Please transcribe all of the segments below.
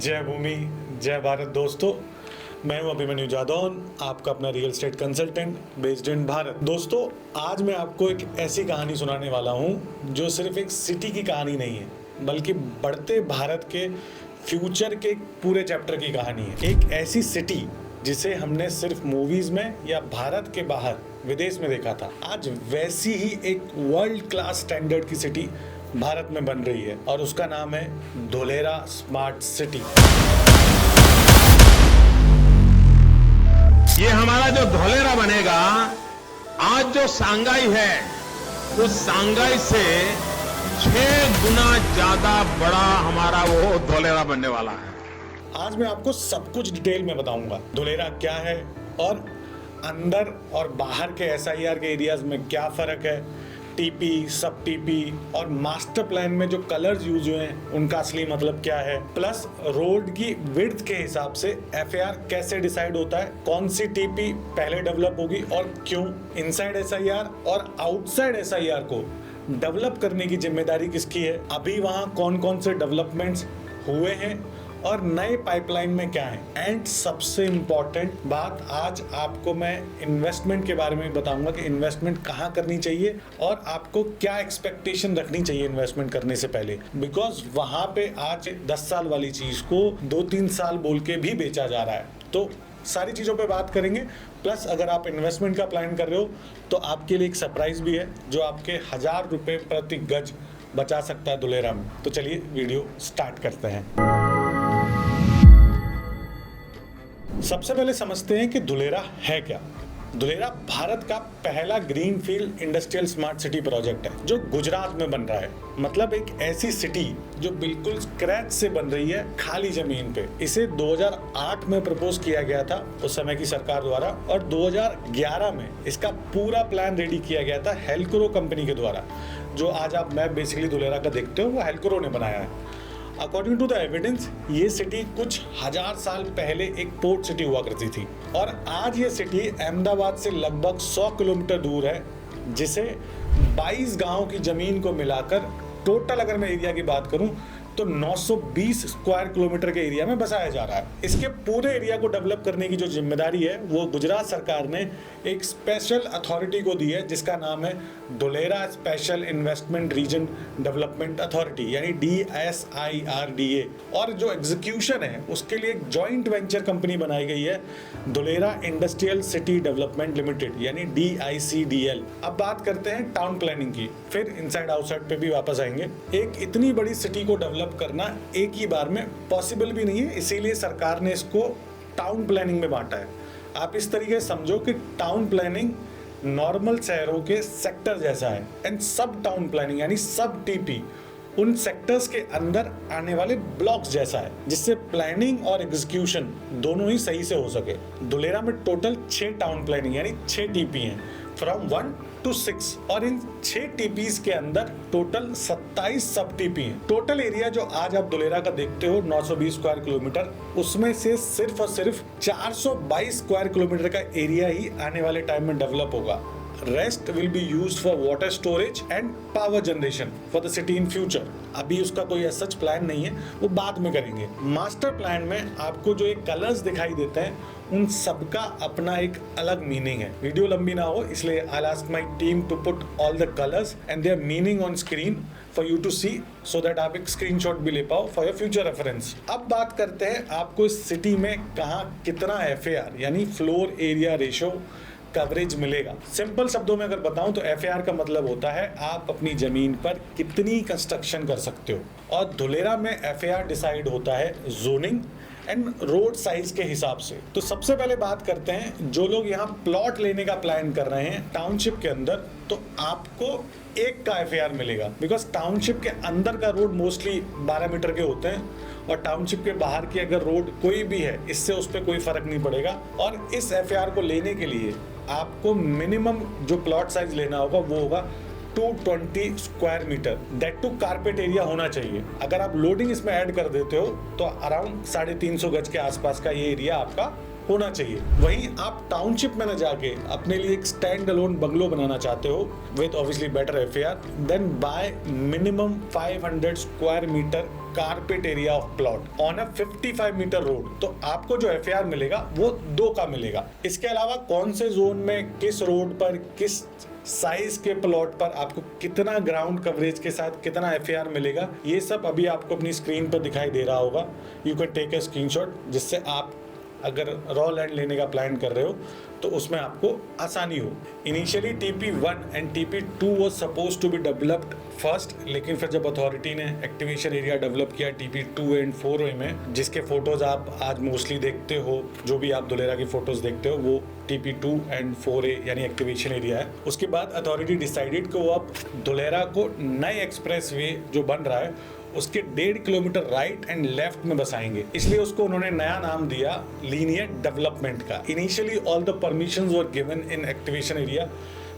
जय भूमि, जय भारत दोस्तों। मैं हूं अभिमन्यु जादौन, आपका अपना real estate consultant based in Bharat. दोस्तों, आज मैं आपको एक ऐसी कहानी सुनाने वाला हूं जो सिर्फ एक सिटी की कहानी नहीं है, बल्कि बढ़ते भारत के फ्यूचर के पूरे चैप्टर की कहानी है। एक ऐसी सिटी जिसे हमने सिर्फ मूवीज में या भारत के बाहर विदेश में देखा था, आज वैसी ही एक वर्ल्ड क्लास स्टैंडर्ड की सिटी भारत में बन रही है और उसका नाम है धुलेरा स्मार्ट सिटी। ये हमारा जो धोलेरा बनेगा, आज जो सांगाई है उस सांगाई से 6 गुना ज्यादा बड़ा हमारा वो धोलेरा बनने वाला है। आज मैं आपको सब कुछ डिटेल में बताऊंगा, धुलेरा क्या है और अंदर और बाहर के SIR के एरियाज में क्या फर्क है, टीपी, सब टीपी और मास्टर प्लान में जो कलर्स यूज हुए हैं उनका असली मतलब क्या है, प्लस रोड की विड्थ के हिसाब से FAR कैसे डिसाइड होता है, कौन सी टीपी पहले डेवलप होगी और क्यों, इनसाइड SIR और आउटसाइड SIR को डेवलप करने की जिम्मेदारी किसकी है, अभी वहां कौन कौन से डेवलपमेंट्स हुए हैं और नए पाइपलाइन में क्या है। एंड सबसे इम्पॉर्टेंट बात, आज आपको मैं इन्वेस्टमेंट के बारे में बताऊंगा कि इन्वेस्टमेंट कहाँ करनी चाहिए और आपको क्या एक्सपेक्टेशन रखनी चाहिए इन्वेस्टमेंट करने से पहले, बिकॉज वहां पे आज 10 साल वाली चीज को 2-3 साल बोल के भी बेचा जा रहा है। तो सारी चीज़ों पे बात करेंगे, प्लस अगर आप इन्वेस्टमेंट का प्लान कर रहे हो तो आपके लिए एक सरप्राइज भी है जो आपके 1000 रुपये प्रति गज बचा सकता है धुलेरा में। तो चलिए वीडियो स्टार्ट करते हैं। सबसे पहले समझते हैं कि धुलेरा है क्या। धुलेरा भारत का पहला greenfield industrial smart city project है जो गुजरात में बन रहा है। मतलब एक ऐसी सिटी जो बिल्कुल स्क्रैच से बन रही है खाली जमीन पे। इसे 2008 में प्रपोज किया गया था उस समय की सरकार द्वारा और 2011 में इसका पूरा प्लान रेडी किया गया था हेल्क्रो कंपनी के द्वारा। जो आज आप मैप बेसिकली धुलेरा का देखते हो वो हेल्क्रो ने बनाया है। अकॉर्डिंग टू द एविडेंस ये सिटी कुछ 1000 साल पहले एक पोर्ट सिटी हुआ करती थी और आज ये सिटी अहमदाबाद से लगभग 100 किलोमीटर दूर है, जिसे 22 गांव की जमीन को मिलाकर टोटल अगर मैं एरिया की बात करूं तो 920 स्क्वायर किलोमीटर के एरिया में बसाया जा रहा है। इसके पूरे एरिया को डेवलप करने की जो जिम्मेदारी है वो गुजरात सरकार ने एक स्पेशल अथॉरिटी को दी है जिसका नाम है Dholera special investment region development authority यानी DSIRDA। और जो एग्जीक्यूशन है उसके लिए एक जॉइंट वेंचर कंपनी बनाई गई है Dholera industrial city development limited यानी DICDL। अब बात करते हैं टाउन प्लानिंग की, फिर इनसाइड आउटसाइड पे भी वापस आएंगे। एक इतनी बड़ी सिटी को डेवलप करना एक ही बार में पॉसिबल भी नहीं है, इसीलिए सरकार ने इसको टाउन प्लानिंग में बांटा है। आप इस तरीके से समझो कि टाउन प्लानिंग नॉर्मल शहरों के सेक्टर जैसा है एंड सब टाउन प्लानिंग यानी सब टीपी उन सेक्टर्स के अंदर आने वाले ब्लॉक्स जैसा है, जिससे प्लानिंग और एग्जीक्यूशन दोनों ही सही से हो सके। धुलेरा में टोटल 6 टाउन प्लानिंग यानी 6 टीपी हैं फ्रॉम 1 to 6 और इन 6 टीपीज के अंदर टोटल 27 सब टीपी हैं। टोटल एरिया जो आज आप धुलेरा का देखते हो 920 स्क्वायर किलोमीटर, उसमें से सिर्फ और सिर्फ 422 स्क्वायर किलोमीटर का एरिया ही आने वाले टाइम में डेवलप होगा। Rest will be used for water storage and power generation for the city in future. अभी उसका कोई सच प्लान नहीं है, वो बाद में करेंगे। मास्टर प्लान में आपको जो एक कलर्स दिखाई देते हैं उन सबका अपना एक अलग मीनिंग है। वीडियो लंबी ना हो इसलिए I ask my team to put all the colours and their meaning on screen for you to see, so that आप एक स्क्रीनशॉट भी ले पाओ फॉर योर फ्यूचर रेफरेंस। अब बात करते हैं आपको इस सिटी में कहाँ कितना FAR यानी फ्लोर एरिया रेशो कवरेज मिलेगा। सिंपल शब्दों में अगर बताऊं तो FAR का मतलब होता है आप अपनी जमीन पर कितनी कंस्ट्रक्शन कर सकते हो और धुलेरा में FAR डिसाइड होता है जोनिंग एंड रोड साइज के हिसाब से। तो सबसे पहले बात करते हैं जो लोग यहाँ प्लॉट लेने का प्लान कर रहे हैं टाउनशिप के अंदर, तो आपको एक का FAR मिलेगा बिकॉज टाउनशिप के अंदर का रोड मोस्टली 12 मीटर के होते हैं और टाउनशिप के बाहर की अगर रोड कोई भी है इससे उस पर कोई फर्क नहीं पड़ेगा। और इस FAR को लेने के लिए आपको मिनिमम जो प्लॉट साइज लेना होगा वो होगा 220 square metre, that too carpet area होना चाहिए। अगर आप लोडिंग इसमें ऐड कर देते हो तो अराउंड 350 गज के आसपास का ये एरिया आपका होना चाहिए। वहीं आप टाउनशिप में न जाके अपने लिए एक स्टैंड अलोन बंगलो बनाना चाहते हो with obviously better FAR, then buy minimum 500 square metre carpet area of plot on a 55 metre road. तो आपको जो एफएआर मिलेगा वो 2 का मिलेगा। इसके अलावा कौन से जोन में, किस रोड पर, किस साइज के प्लॉट पर आपको कितना ग्राउंड कवरेज के साथ कितना एफएआर मिलेगा, ये सब अभी आपको अपनी स्क्रीन पर दिखाई दे रहा होगा। You can take a screenshot, जिससे आप अगर रॉ लैंड लेने का प्लान कर रहे हो तो उसमें आपको आसानी हो। Initially TP1 and TP2 was suppose to be developed first, लेकिन फिर जब अथॉरिटी ने एक्टिवेशन एरिया डेवलप किया TP2 एंड 4A में, जिसके फोटोज आप आज मोस्टली देखते हो, जो भी आप धुलेरा की फोटोज देखते हो वो TP2 एंड 4A यानी एक्टिवेशन एरिया है। उसके बाद अथॉरिटी डिसाइडेड कि वो अब धुलेरा को नए एक्सप्रेसवे जो बन रहा है उसके 1.5 किलोमीटर राइट एंड लेफ्ट में बसाएंगे, इसलिए उसको उन्होंने नया नाम दिया लीनियर डेवलपमेंट का। Initially all the permissions were given in activation area,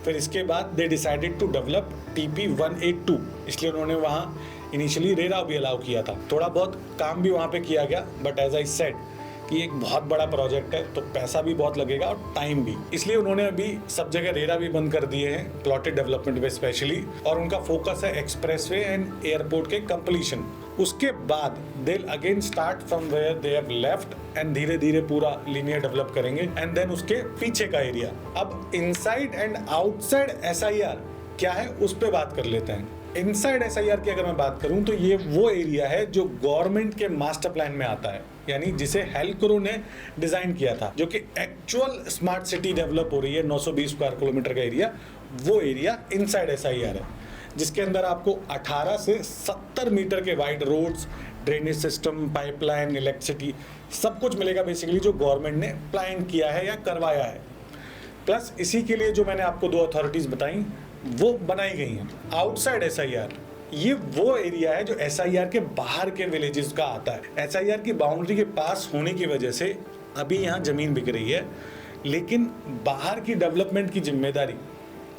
फिर इसके बाद they decided to develop TP182, इसलिए उन्होंने वहाँ इनिशियली रेरा भी अलाउ किया था। थोड़ा बहुत काम भी वहाँ पे किया गया, बट एज आई सेड कि एक बहुत बड़ा प्रोजेक्ट है तो पैसा भी बहुत लगेगा और टाइम भी, इसलिए उन्होंने अभी सब जगह रेरा भी बंद कर दिए हैं प्लॉटेड डेवलपमेंट पे स्पेशली, और उनका फोकस है एक्सप्रेसवे एंड एयरपोर्ट के कंप्लीशन। उसके बाद they again start from where they have left and धीरे धीरे पूरा लीनियर डेवलप करेंगे एंड देन उसके पीछे का एरिया। अब इनसाइड एंड आउटसाइड SIR क्या है उस पर बात कर लेते हैं। इनसाइड SIR की अगर मैं बात करूं तो ये वो एरिया है जो गवर्नमेंट के मास्टर प्लान में आता है, यानी जिसे हेल्करो ने डिजाइन किया था, जो कि एक्चुअल स्मार्ट सिटी डेवलप हो रही है 920 स्क्वायर किलोमीटर का एरिया, वो एरिया इनसाइड SIR है, जिसके अंदर आपको 18 से 70 मीटर के wide roads, drainage system, pipeline, electricity सब कुछ मिलेगा बेसिकली, जो गवर्नमेंट ने प्लान किया है या करवाया है। प्लस इसी के लिए जो मैंने आपको 2 अथॉरिटीज बताई वो बनाई गई हैं। आउटसाइड SIR ये वो एरिया है जो SIR के बाहर के विलेजेस का आता है। SIR की बाउंड्री के पास होने की वजह से अभी यहाँ जमीन बिक रही है, लेकिन बाहर की डेवलपमेंट की जिम्मेदारी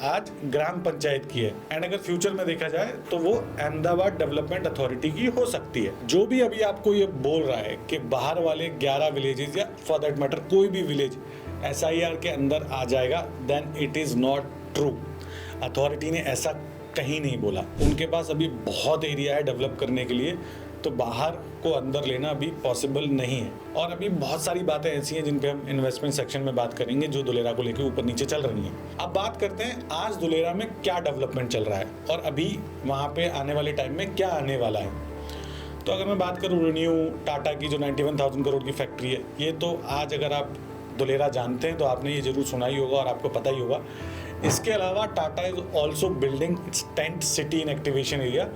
आज ग्राम पंचायत की है, एंड अगर फ्यूचर में देखा जाए तो वो अहमदाबाद डेवलपमेंट अथॉरिटी की हो सकती है। जो भी अभी आपको ये बोल रहा है कि बाहर वाले 11 विलेजेस या फॉर दैट मैटर कोई भी विलेज SIR के अंदर आ जाएगा, then it is not true. Authority ने ऐसा कहीं नहीं बोला, उनके पास अभी बहुत एरिया है डेवलप करने के लिए, तो बाहर को अंदर लेना अभी पॉसिबल नहीं है। और अभी बहुत सारी बातें ऐसी हैं जिन पे हम इन्वेस्टमेंट सेक्शन में बात करेंगे जो धुलेरा को लेकर ऊपर नीचे चल रही हैं। अब बात करते हैं आज धुलेरा में क्या डेवलपमेंट चल रहा है और अभी वहाँ पे आने वाले टाइम में क्या आने वाला है। तो अगर मैं बात करूँ रेन्यू टाटा की जो 91,000 करोड़ की फैक्ट्री है, ये तो आज अगर आप धुलेरा जानते हैं तो आपने ये जरूर सुना ही होगा और आपको पता ही होगा। इसके अलावा Tata is also building it's 10th city in activation area,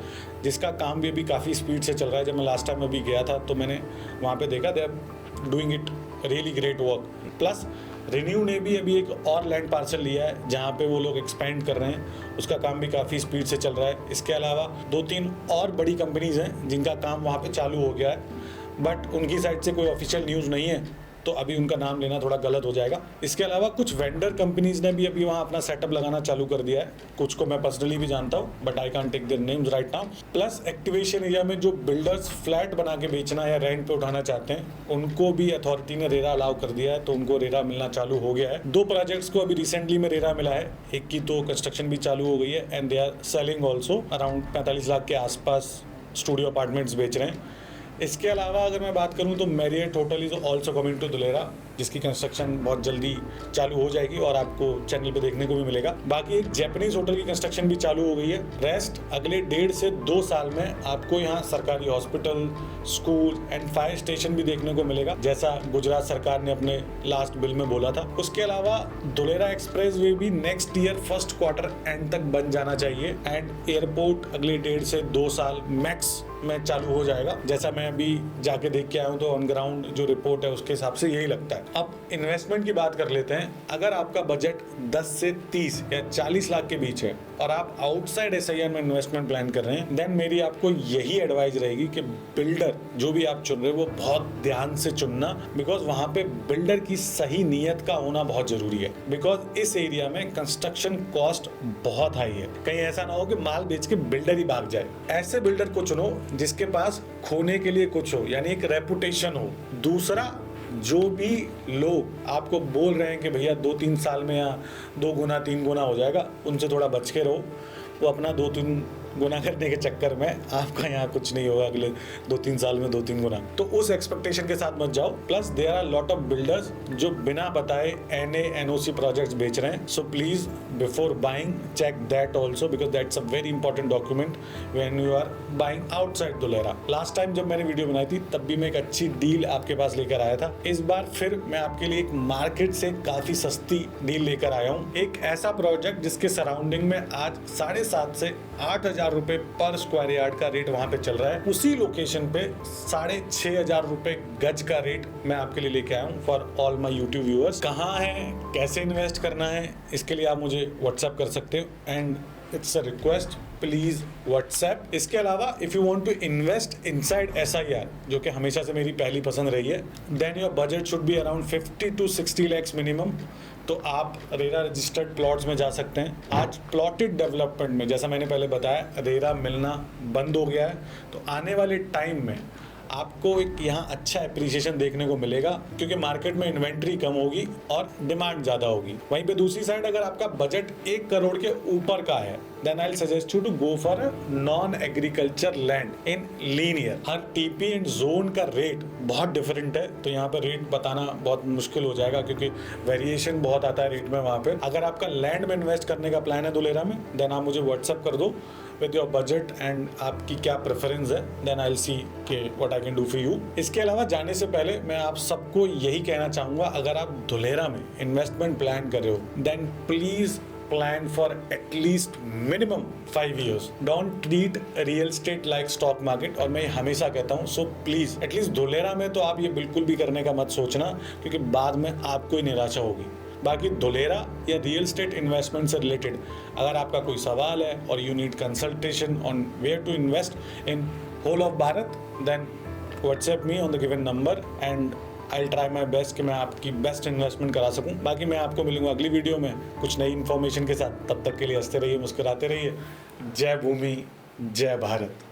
जिसका काम भी अभी काफ़ी स्पीड से चल रहा है। जब मैं लास्ट टाइम अभी गया था तो मैंने वहाँ पे देखा they are doing it really great work. Plus ReNew ने भी अभी एक और लैंड पार्सल लिया है जहाँ पे वो लोग एक्सपेंड कर रहे हैं, उसका काम भी काफ़ी स्पीड से चल रहा है। इसके अलावा 2-3 और बड़ी कंपनीज हैं जिनका काम वहाँ पे चालू हो गया है, बट उनकी साइड से कोई ऑफिशियल न्यूज़ नहीं है तो अभी उनका नाम लेना थोड़ा गलत हो जाएगा। इसके अलावा कुछ वेंडर कंपनीज ने भी अभी वहाँ अपना सेटअप लगाना चालू कर दिया है, कुछ को मैं पर्सनली भी जानता हूँ but I can't take their names right now. Plus activation area में जो बिल्डर्स फ्लैट बना के बेचना या रेंट पे उठाना चाहते हैं उनको भी अथॉरिटी ने रेरा अलाउ कर दिया है, तो उनको रेरा मिलना चालू हो गया है। 2 प्रोजेक्ट्स को अभी रिसेंटली में रेरा मिला है, एक की तो कंस्ट्रक्शन भी चालू हो गई है and they are selling also, around 45 lakh के आसपास स्टूडियो अपार्टमेंट्स बेच रहे हैं। इसके अलावा अगर मैं बात करूं तो Marriott hotel is also coming to Dholera, जिसकी कंस्ट्रक्शन बहुत जल्दी चालू हो जाएगी और आपको चैनल पे देखने को भी मिलेगा। बाकी एक जैपनीज होटल की कंस्ट्रक्शन भी चालू हो गई है। रेस्ट अगले 1.5 से 2 साल में आपको यहाँ सरकारी hospital, school and fire station भी देखने को मिलेगा, जैसा गुजरात सरकार ने अपने लास्ट बिल में बोला था। उसके अलावा धुलेरा एक्सप्रेस वे भी next year first quarter and तक बन जाना चाहिए एंड एयरपोर्ट अगले 1.5 से 2 साल मैक्स में चालू हो जाएगा। जैसा मैं अभी जाके देख के आया हूँ तो ऑन ग्राउंड जो रिपोर्ट है उसके हिसाब से यही लगता है। अब इन्वेस्टमेंट की बात कर लेते हैं। अगर आपका बजट 10 से 30 या 40 लाख के बीच है और आप आउटसाइड SIR में इन्वेस्टमेंट प्लान कर रहे हैं, देन मेरी आपको यही एडवाइस रहेगी कि बिल्डर जो भी आप चुन रहे हो वो बहुत ध्यान से चुनना, बिकॉज वहाँ पे बिल्डर की सही नीयत का होना बहुत जरूरी है। बिकॉज इस एरिया में कंस्ट्रक्शन कॉस्ट बहुत हाई है, कहीं ऐसा ना हो कि माल बेच के बिल्डर ही भाग जाए। ऐसे बिल्डर को चुनो जिसके पास खोने के लिए कुछ हो, यानी एक रेपुटेशन हो। दूसरा, जो भी लोग आपको बोल रहे हैं कि भैया 2-3 साल में या 2 गुना 3 गुना हो जाएगा, उनसे थोड़ा बच के रहो। वो अपना 2-3 गुना करने के चक्कर में आपका यहाँ कुछ नहीं होगा अगले 2-3 साल में 2-3 गुना। तो उस एक्सपेक्टेशन के साथ मत जाओ। Plus there are lot of builders जो बिना बताए NA NOC प्रोजेक्ट्स बेच रहे हैं। So please before buying check that also, because that's a very important document when you are buying outside Dholera. Last time जब मैंने वीडियो बनाई थी तब भी मैं एक अच्छी डील आपके पास लेकर आया था। इस बार फिर मैं आपके लिए एक मार्केट से काफी सस्ती डील लेकर आया हूँ। एक ऐसा प्रोजेक्ट जिसके सराउंडिंग में आज 7,500 से 8,000 रुपए पर स्क्वायर यार्ड का रेट वहां पे चल रहा है। उसी लोकेशन पे 6,500 रुपए गज का रेट मैं आपके लिए लेके आया हूँ for all my YouTube viewers. कहाँ है, कैसे इन्वेस्ट करना है, इसके लिए आप मुझे व्हाट्सएप कर सकते हो and it's a request, please WhatsApp. इसके अलावा if you want to invest inside SIR, जो कि हमेशा से मेरी पहली पसंद रही है, then your budget should be around 50 to 60 lakhs minimum. तो आप रेरा रजिस्टर्ड प्लॉट्स में जा सकते हैं। आज प्लॉटेड डेवलपमेंट में, जैसा मैंने पहले बताया, रेरा मिलना बंद हो गया है। तो आने वाले टाइम में आपको एक यहाँ अच्छा एप्रिसिएशन देखने को मिलेगा, क्योंकि मार्केट में इन्वेंट्री कम होगी और डिमांड ज़्यादा होगी। वहीं पे दूसरी साइड अगर आपका बजट 1 करोड़ के ऊपर का है, then I suggest you to go for non agriculture land in linear. हर TP एंड जोन का रेट बहुत डिफरेंट है, तो यहाँ पे रेट बताना बहुत मुश्किल हो जाएगा, क्योंकि वेरिएशन बहुत आता है रेट में वहाँ पे। अगर आपका लैंड में इन्वेस्ट करने का प्लान है धुलेरा में, देन आप मुझे व्हाट्सअप कर दो विद योर बजट एंड आपकी क्या प्रेफरेंस है, देन आई विल सी के what I can do for you. इसके अलावा जाने से पहले मैं आप सबको यही कहना चाहूँगा, अगर आप धुलेरा में इन्वेस्टमेंट प्लान कर रहे हो, then please plan for at least minimum 5 years. Don't treat real estate like stock market, और मैं हमेशा कहता हूँ, so please at least Dholera में तो आप ये बिल्कुल भी करने का मत सोचना, क्योंकि बाद में आपको ही निराशा होगी। बाकी धुलेरा या रियल एस्टेट इन्वेस्टमेंट से रिलेटेड अगर आपका कोई सवाल है और you need consultation on where to invest in whole of Bharat, then WhatsApp me on the given number and I try my best कि मैं आपकी बेस्ट इन्वेस्टमेंट करा सकूं। बाकी मैं आपको मिलूंगा अगली वीडियो में कुछ नई इन्फॉर्मेशन के साथ। तब तक के लिए हंसते रहिए, मुस्कुराते रहिए। जय भूमि, जय भारत।